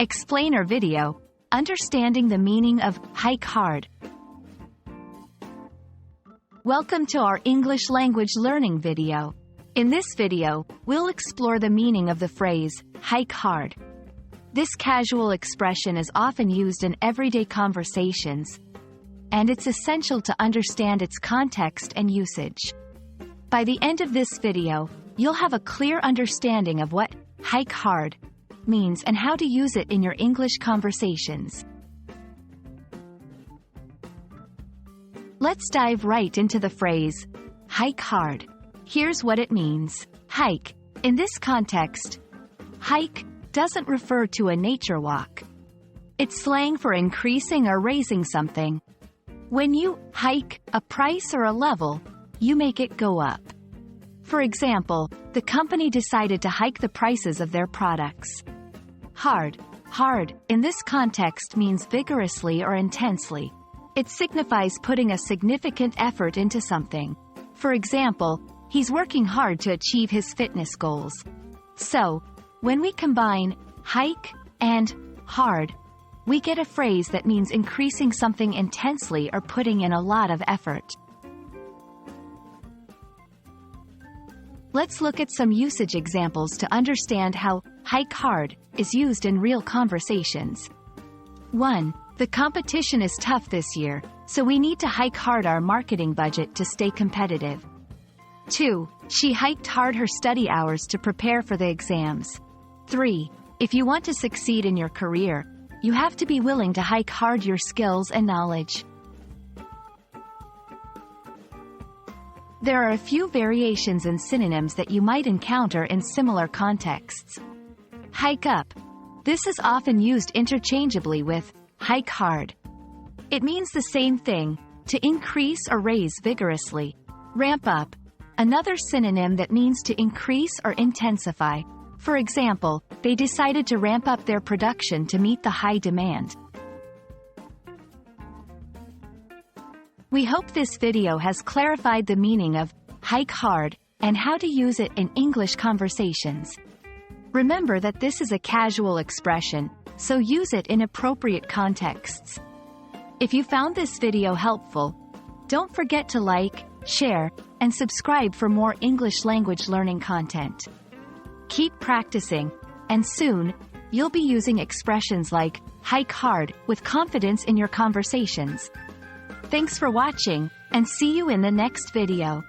explainer video, understanding the meaning of hike hard. Welcome to our English language learning video. In this video, we'll explore the meaning of the phrase, hike hard. This casual expression is often used in everyday conversations, and it's essential to understand its context and usage. By the end of this video, you'll have a clear understanding of what hike hard means and how to use it in your English conversations. Let's dive right into the phrase, hike hard. Here's what it means. Hike. In this context, hike doesn't refer to a nature walk. It's slang for increasing or raising something. When you hike a price or a level, you make it go up. For example, the company decided to hike the prices of their products. Hard. Hard, in this context means vigorously or intensely. It signifies putting a significant effort into something. For example, he's working hard to achieve his fitness goals. So, when we combine hike and hard, we get a phrase that means increasing something intensely or putting in a lot of effort. Let's look at some usage examples to understand how hike hard is used in real conversations. 1. The competition is tough this year, so we need to hike hard our marketing budget to stay competitive. 2. She hiked hard her study hours to prepare for the exams. 3. If you want to succeed in your career, you have to be willing to hike hard your skills and knowledge. There are a few variations in synonyms that you might encounter in similar contexts. Hike up. This is often used interchangeably with hike hard. It means the same thing, to increase or raise vigorously. Ramp up. Another synonym that means to increase or intensify. For example, they decided to ramp up their production to meet the high demand. We hope this video has clarified the meaning of hike hard and how to use it in English conversations. Remember that this is a casual expression, so use it in appropriate contexts. If you found this video helpful, don't forget to like, share, and subscribe for more English language learning content. Keep practicing, and soon, you'll be using expressions like hike hard with confidence in your conversations. Thanks for watching, and see you in the next video.